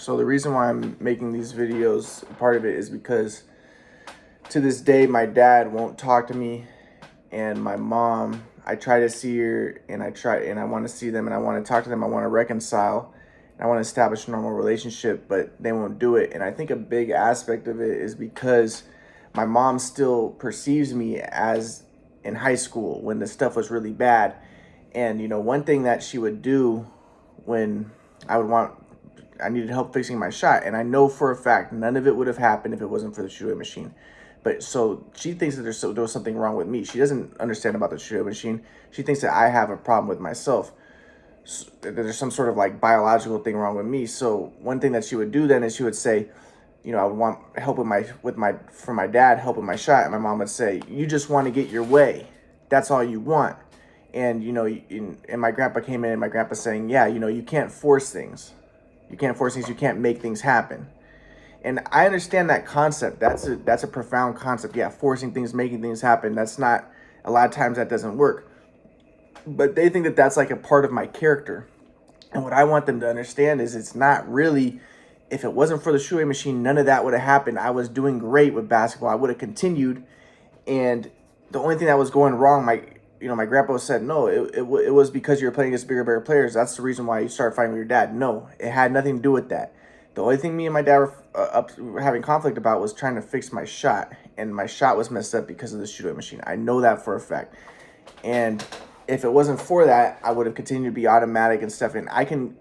So the reason why I'm making these videos, part of it is because to this day, my dad won't talk to me, and my mom, I try to see her, and I want to see them, and I want to talk to them. I want to reconcile, and I want to establish a normal relationship, but they won't do it. And I think a big aspect of it is because my mom still perceives me as in high school when the stuff was really bad. And, one thing that she would do when I needed help fixing my shot, and I know for a fact none of it would have happened if it wasn't for the shoe machine. But so she thinks that there was something wrong with me. She doesn't understand about the shoe machine. She thinks that I have a problem with myself. So that there's some sort of like biological thing wrong with me. So one thing that she would do then is she would say, I would want help from my dad, help with my shot, and my mom would say, "You just want to get your way. That's all you want." And and my grandpa came in, and my grandpa saying, "Yeah, you can't force things. You can't force things. You can't make things happen." And I understand that concept. That's a profound concept. Yeah, forcing things, making things happen. That's not, a lot of times that doesn't work. But they think that that's like a part of my character. And what I want them to understand is it's not really, if it wasn't for the shoe machine, none of that would have happened. I was doing great with basketball. I would have continued. And the only thing that was going wrong, my grandpa said, no, it was because you were playing against bigger players. That's the reason why you started fighting with your dad. No, it had nothing to do with that. The only thing me and my dad were having conflict about was trying to fix my shot. And my shot was messed up because of the shoe machine. I know that for a fact. And if it wasn't for that, I would have continued to be automatic and stuff. And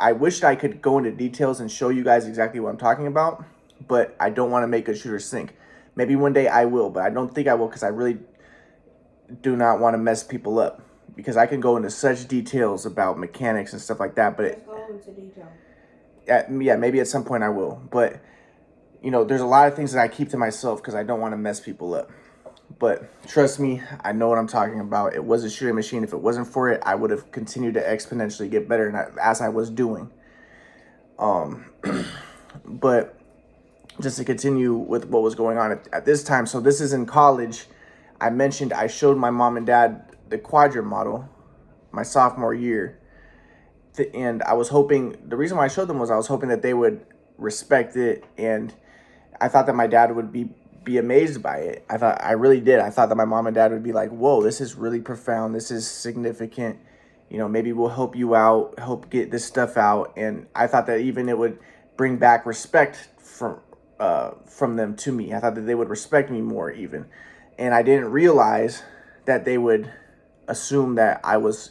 I wish I could go into details and show you guys exactly what I'm talking about, but I don't want to make a shooter sink. Maybe one day I will, but I don't think I will, because I really do not want to mess people up, because I can go into such details about mechanics and stuff like that. But Let's go into detail. Yeah, maybe at some point I will. But there's a lot of things that I keep to myself because I don't want to mess people up. But trust me, I know what I'm talking about. It was a shooting machine. If it wasn't for it, I would have continued to exponentially get better, as I was doing. But just to continue with what was going on at this time. So this is in college. I mentioned I showed my mom and dad the Quadrant model my sophomore year. And I was hoping, the reason why I showed them was I was hoping that they would respect it. And I thought that my dad would be amazed by it. I really did. I thought that my mom and dad would be like, whoa, this is really profound. This is significant. Maybe we'll help you out, help get this stuff out. And I thought that even it would bring back respect from them to me. I thought that they would respect me more even. And I didn't realize that they would assume that I was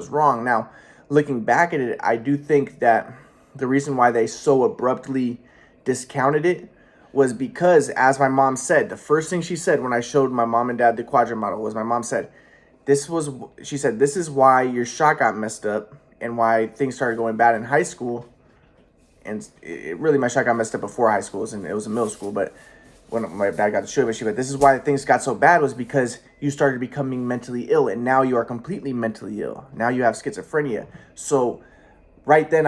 wrong. Now, looking back at it, I do think that the reason why they so abruptly discounted it was because, as my mom said, the first thing she said when I showed my mom and dad the Quadrant model was, my mom said, this is why your shot got messed up and why things started going bad in high school. And really, my shot got messed up before high school. It was in middle school, but when my dad got the shoe machine, but this is why things got so bad, was because you started becoming mentally ill, and now you are completely mentally ill. Now you have schizophrenia. So right then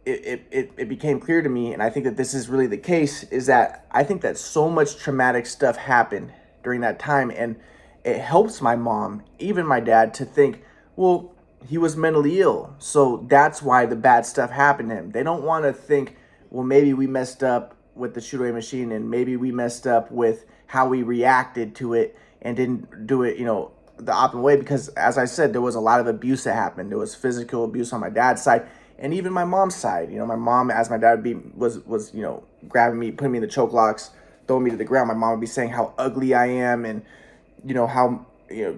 it became clear to me, and I think that this is really the case, is that I think that so much traumatic stuff happened during that time, and it helps my mom, even my dad, to think, well, he was mentally ill, so that's why the bad stuff happened to him. They don't want to think, well, maybe we messed up with the shoot-away machine, and maybe we messed up with how we reacted to it and didn't do it, the optimal way. Because, as I said, there was a lot of abuse that happened. There was physical abuse on my dad's side and even my mom's side. My mom, as my dad was grabbing me, putting me in the choke locks, throwing me to the ground. My mom would be saying how ugly I am, and how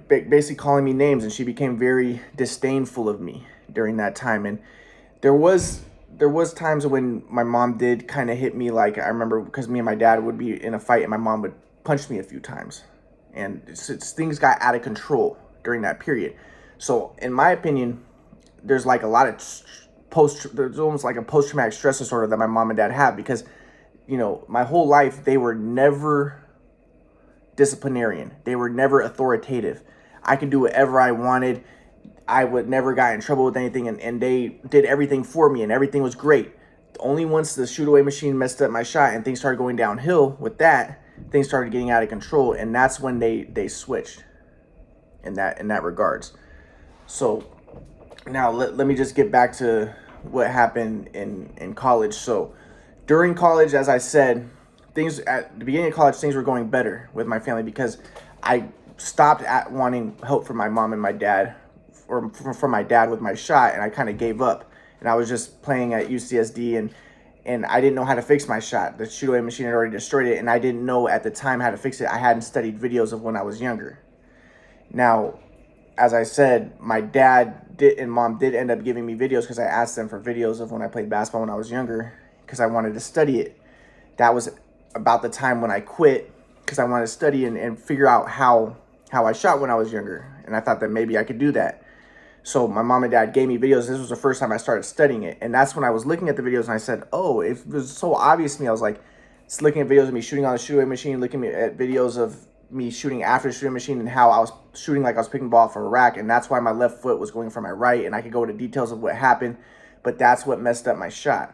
basically calling me names, and she became very disdainful of me during that time. And there was times when my mom did kind of hit me. Like, I remember, because me and my dad would be in a fight, and my mom would punch me a few times, and things got out of control during that period. So in my opinion, there's like a lot of there's almost like a post-traumatic stress disorder that my mom and dad have, because my whole life they were never disciplinarian. They were never authoritative. I could do whatever I wanted. I would never got in trouble with anything, and they did everything for me, and everything was great. Only once the shoot-away machine messed up my shot and things started going downhill with that, things started getting out of control, and that's when they switched in that regards. So now let me just get back to what happened in college. So during college, as I said, things at the beginning of college, things were going better with my family because I stopped at wanting help from my mom and my dad, or from my dad with my shot, and I kind of gave up. And I was just playing at UCSD, and I didn't know how to fix my shot. The shoot away machine had already destroyed it, and I didn't know at the time how to fix it. I hadn't studied videos of when I was younger. Now, as I said, my dad did and mom did end up giving me videos because I asked them for videos of when I played basketball when I was younger because I wanted to study it. That was about the time when I quit because I wanted to study and figure out how I shot when I was younger. And I thought that maybe I could do that. So my mom and dad gave me videos. This was the first time I started studying it. And that's when I was looking at the videos and I said, oh, it was so obvious to me. I was like, just looking at videos of me shooting on the shoot away machine, looking at videos of me shooting after the shooting machine and how I was shooting like I was picking the ball off of a rack. And that's why my left foot was going for my right. And I could go into details of what happened, but that's what messed up my shot.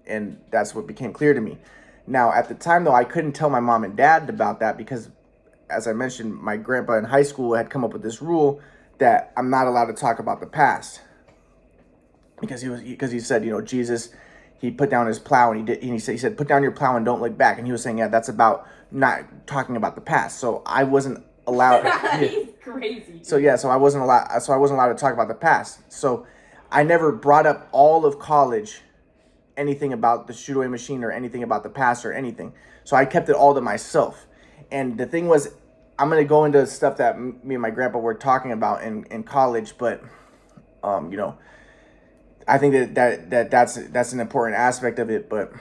And that's what became clear to me. Now, at the time, though, I couldn't tell my mom and dad about that because, as I mentioned, my grandpa in high school had come up with this rule that I'm not allowed to talk about the past because he said, you know, Jesus, he put down his plow and he said, put down your plow and don't look back. And he was saying, yeah, that's about not talking about the past. So I wasn't allowed. He's crazy. So yeah, so I wasn't allowed to talk about the past. So I never brought up all of college anything about the shoot away machine or anything about the past or anything. So I kept it all to myself. And the thing was, I'm going to go into stuff that me and my grandpa were talking about in college, but you know, I think that's an important aspect of it. But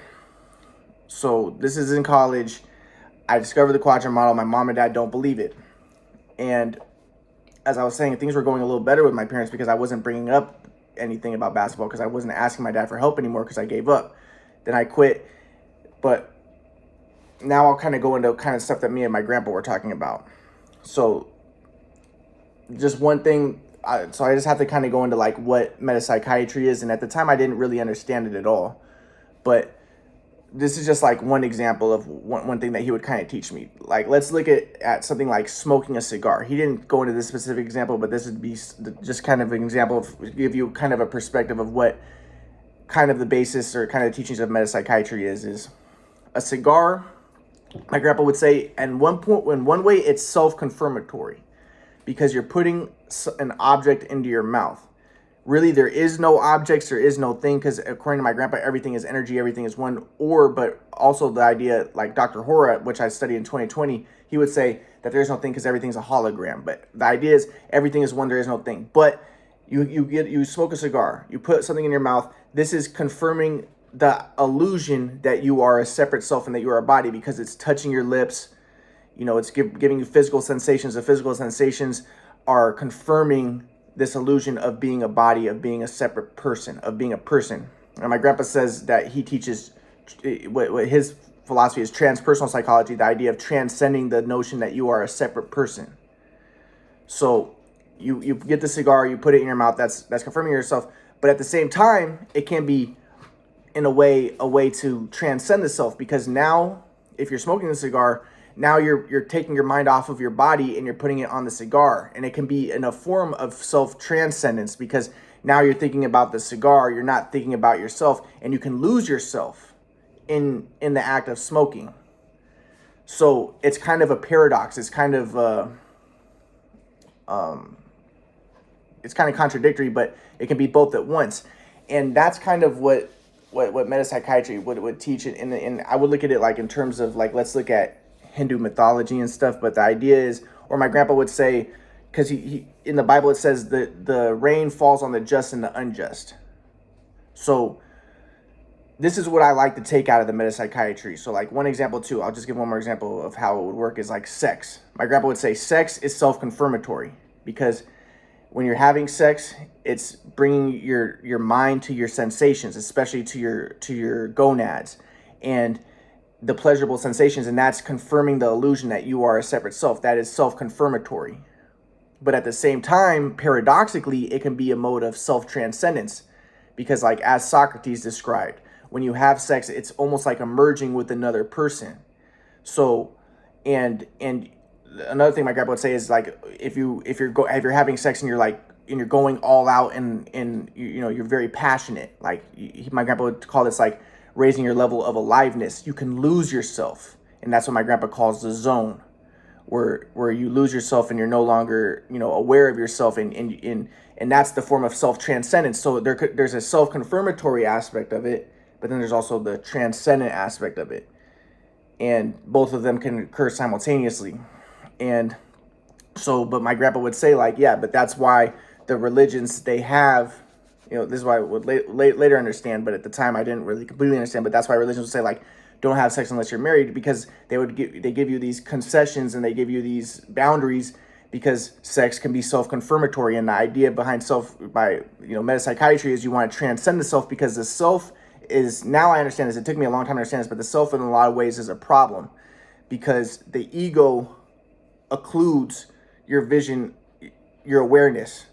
so this is in college. I discovered the quadrant model. My mom and dad don't believe it. And as I was saying, things were going a little better with my parents because I wasn't bringing up anything about basketball because I wasn't asking my dad for help anymore because I gave up. Then I quit. But now I'll kind of go into kind of stuff that me and my grandpa were talking about. So just one thing, so I just have to kind of go into like what metapsychiatry is. And at the time I didn't really understand it at all. But this is just like one example of one thing that he would kind of teach me. Like, let's look at something like smoking a cigar. He didn't go into this specific example, but this would be just kind of an example of give you kind of a perspective of what kind of the basis or kind of teachings of metapsychiatry is a cigar. My grandpa would say, in one way, it's self-confirmatory because you're putting an object into your mouth. Really, there is no objects, there is no thing, because according to my grandpa, everything is energy, everything is one, but also the idea, like Dr. Hora, which I studied in 2020, he would say that there's no thing because everything's a hologram. But the idea is everything is one, there is no thing. But you smoke a cigar, you put something in your mouth, this is confirming the illusion that you are a separate self and that you are a body because it's touching your lips, you know, it's giving you physical sensations. The physical sensations are confirming this illusion of being a body, of being a separate person, of being a person. And my grandpa says that he teaches what his philosophy is transpersonal psychology, the idea of transcending the notion that you are a separate person. So you get the cigar, you put it in your mouth, that's confirming yourself. But at the same time, it can be in a way to transcend the self, because now if you're smoking the cigar, now you're taking your mind off of your body and you're putting it on the cigar. And it can be in a form of self-transcendence because now you're thinking about the cigar, you're not thinking about yourself, and you can lose yourself in the act of smoking. So it's kind of a paradox. It's kind of contradictory, but it can be both at once. And that's kind of what metapsychiatry would teach it. And I would look at it like in terms of like, let's look at Hindu mythology and stuff, but the idea is, or my grandpa would say, because he in the Bible it says that the rain falls on the just and the unjust. So this is what I like to take out of the metapsychiatry. So like one example too, I'll just give one more example of how it would work is like sex. My grandpa would say sex is self-confirmatory because when you're having sex, it's bringing your mind to your sensations, especially to your gonads and the pleasurable sensations, and that's confirming the illusion that you are a separate self. That is self-confirmatory. But at the same time, paradoxically, it can be a mode of self-transcendence because, like as Socrates described, when you have sex, it's almost like emerging with another person. So, and another thing my grandpa would say is like if you're having sex and you're like you're going all out, and you're very passionate. Like my grandpa would call this like raising your level of aliveness. You can lose yourself, and that's what my grandpa calls the zone, where you lose yourself and you're no longer aware of yourself, and that's the form of self-transcendence. So there's a self-confirmatory aspect of it, but then there's also the transcendent aspect of it, and both of them can occur simultaneously. And so, but my grandpa would say like, yeah, but that's why the religions they have, this is why I would later understand, but at the time I didn't really completely understand, but that's why religions would say like, don't have sex unless you're married, because they give you these concessions and they give you these boundaries, because sex can be self-confirmatory. And the idea behind metapsychiatry is you want to transcend the self, because the self is, now I understand this, it took me a long time to understand this, but the self in a lot of ways is a problem, because the ego occludes your vision, your awareness.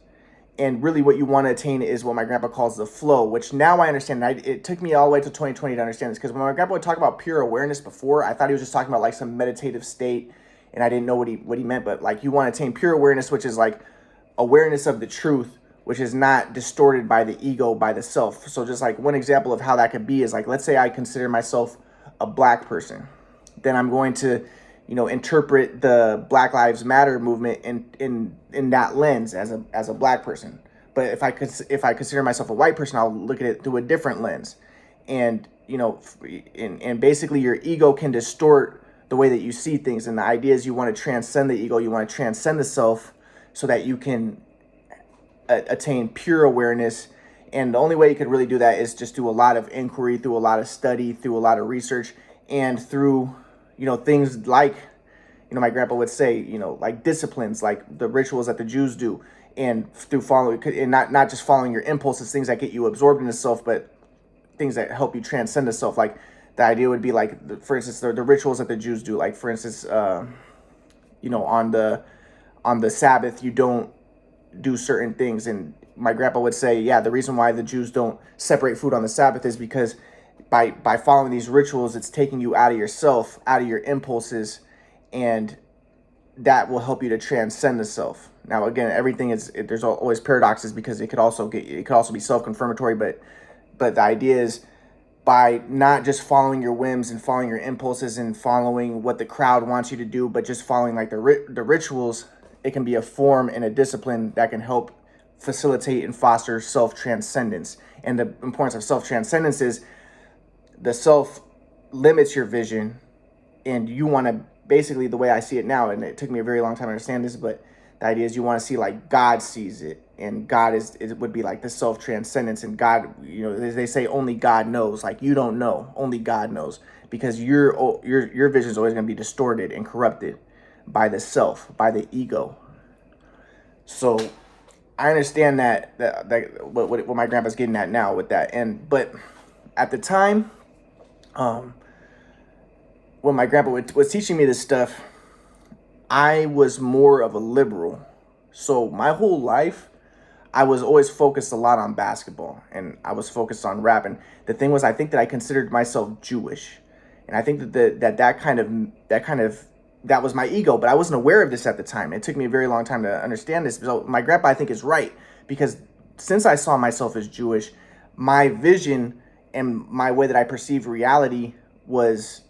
And really what you want to attain is what my grandpa calls the flow, which now I understand. It took me all the way to 2020 to understand this, because when my grandpa would talk about pure awareness before, I thought he was just talking about like some meditative state, and I didn't know what he meant. But like, you want to attain pure awareness, which is like awareness of the truth, which is not distorted by the ego, by the self. So just like one example of how that could be is like, let's say I consider myself a black person, then I'm going to interpret the Black Lives Matter movement in that lens as a black person. But if I consider myself a white person, I'll look at it through a different lens. And and basically your ego can distort the way that you see things. And the idea is you want to transcend the ego, you want to transcend the self, so that you can attain pure awareness. And the only way you could really do that is just do a lot of inquiry, through a lot of study, through a lot of research, and through things like, my grandpa would say, like disciplines, like the rituals that the Jews do, and through following, and not just following your impulses, things that get you absorbed in the self, but things that help you transcend the self. Like the idea would be like, for instance, the rituals that the Jews do, like for instance, on the Sabbath, you don't do certain things. And my grandpa would say, yeah, the reason why the Jews don't separate food on the Sabbath is because by following these rituals, it's taking you out of yourself, out of your impulses, and that will help you to transcend the self. Now, again, there's always paradoxes, because it could also be self-confirmatory, but the idea is, by not just following your whims and following your impulses and following what the crowd wants you to do, but just following like the rituals, it can be a form and a discipline that can help facilitate and foster self-transcendence. And the importance of self-transcendence is the self limits your vision, and you want to, basically the way I see it now, and it took me a very long time to understand this, but the idea is you want to see like God sees it, and God it would be like the self-transcendence. And God, they say only God knows. Like, you don't know, only God knows, because your vision is always going to be distorted and corrupted by the self, by the ego. So I understand that what my grandpa's getting at now with that. But at the time, when my grandpa was teaching me this stuff, I was more of a liberal. So my whole life, I was always focused a lot on basketball, and I was focused on rap. And the thing was, I think that I considered myself Jewish, and I think that was my ego. But I wasn't aware of this at the time. It took me a very long time to understand this. So my grandpa, I think, is right, because since I saw myself as Jewish, my vision and my way that I perceived reality was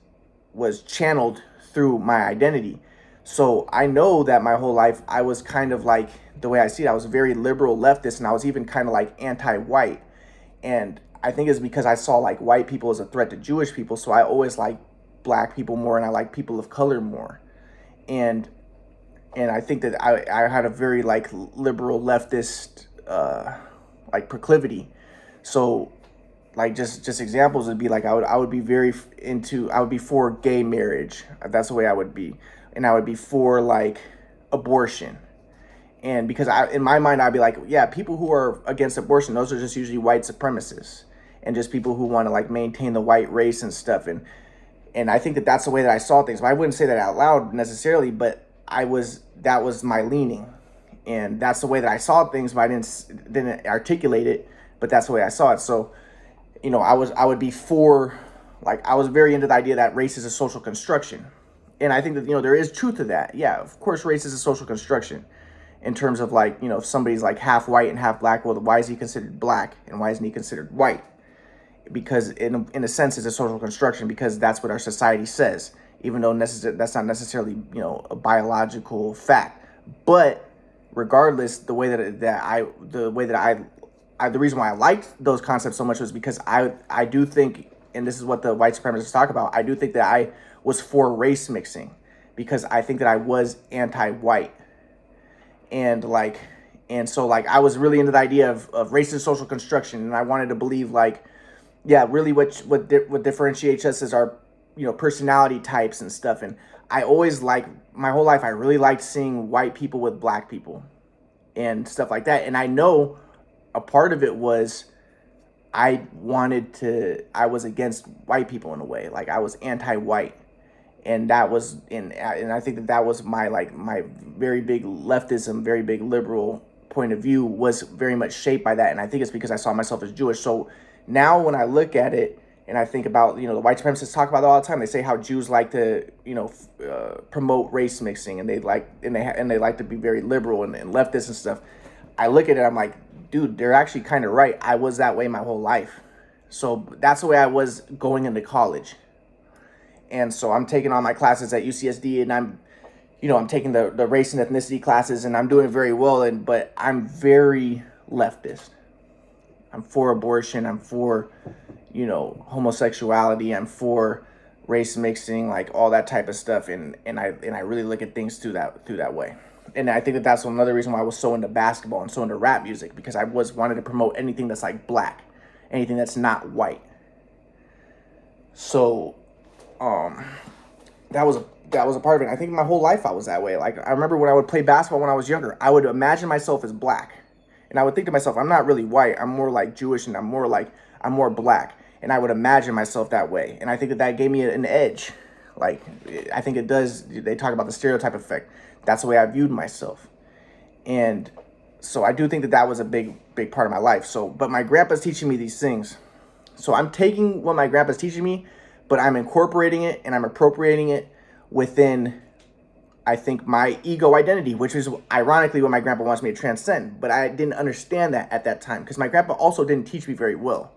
channeled through my identity. So I know that my whole life I was kind of like, the way I see it, I was a very liberal leftist, and I was even kind of like anti-white. And I think it's because I saw like white people as a threat to Jewish people. So I always liked black people more, and I like people of color more. And I think that I had a very like liberal leftist like proclivity. So like just examples would be like, I would be I would be for gay marriage. That's the way I would be. And I would be for like abortion. And because in my mind, I'd be like, yeah, people who are against abortion, those are just usually white supremacists, and just people who want to like maintain the white race and stuff. And I think that that's the way that I saw things. But I wouldn't say that out loud necessarily, but that was my leaning. And that's the way that I saw things, but I didn't articulate it, but that's the way I saw it. So, I would be for, like, I was very into the idea that race is a social construction. And I think that, there is truth to that. Yeah, of course, race is a social construction. in terms of like, you know, if somebody's like half white and half black, well, why is he considered black and why isn't he considered white? Because in a sense, it's a social construction, because that's what our society says, even though that's not necessarily, you know, a biological fact. But regardless, the reason why I liked those concepts so much was because I do think, and this is what the white supremacists talk about, I do think that I was for race mixing, because I think that I was anti-white. And so I was really into the idea of racist social construction, and I wanted to believe like, yeah, really what differentiates us is our, you know, personality types and stuff. And I always my whole life, I really liked seeing white people with black people and stuff like that. And I know a part of it was I was against white people in a way. Like I was anti-white. And that was and I think that was my very big leftism, very big liberal point of view was very much shaped by that. And I think it's because I saw myself as Jewish. So now when I look at it and I think about, you know, the white supremacists talk about it all the time. They say how Jews like to, you know, promote race mixing, and they like to be very liberal and leftist and stuff. I look at it, I'm like, dude, they're actually kind of right. I was that way my whole life. So that's the way I was going into college. And so I'm taking all my classes at UCSD, and I'm taking the race and ethnicity classes, and I'm doing very well. But I'm very leftist. I'm for abortion. I'm for, you know, homosexuality. I'm for race mixing, like all that type of stuff. And I really look at things through that way. And I think that that's another reason why I was so into basketball and so into rap music, because I wanted to promote anything that's like black, anything that's not white. So that was a part of it. I think my whole life I was that way. Like I remember when I would play basketball when I was younger, I would imagine myself as black, and I would think to myself, I'm not really white. I'm more like Jewish, and I'm more black, and I would imagine myself that way. And I think that gave me an edge. Like I think it does. They talk about the stereotype effect. That's the way I viewed myself, and so I do think that was a big part of my life. So, but my grandpa's teaching me these things, so I'm taking what my grandpa's teaching me, but I'm incorporating it and I'm appropriating it within, I think, my ego identity, which is ironically what my grandpa wants me to transcend. But I didn't understand that at that time, because my grandpa also didn't teach me very well.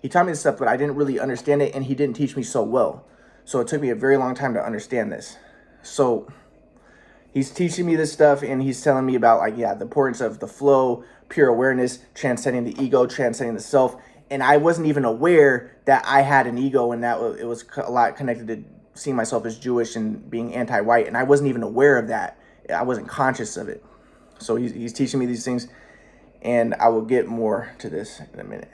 He taught me this stuff, but I didn't really understand it, and he didn't teach me so well. So it took me a very long time to understand this. So he's teaching me this stuff, and he's telling me about the importance of the flow, pure awareness, transcending the ego, transcending the self. And I wasn't even aware that I had an ego, and that it was a lot connected to seeing myself as Jewish and being anti-white. And I wasn't even aware of that. I wasn't conscious of it. So he's teaching me these things, and I will get more to this in a minute.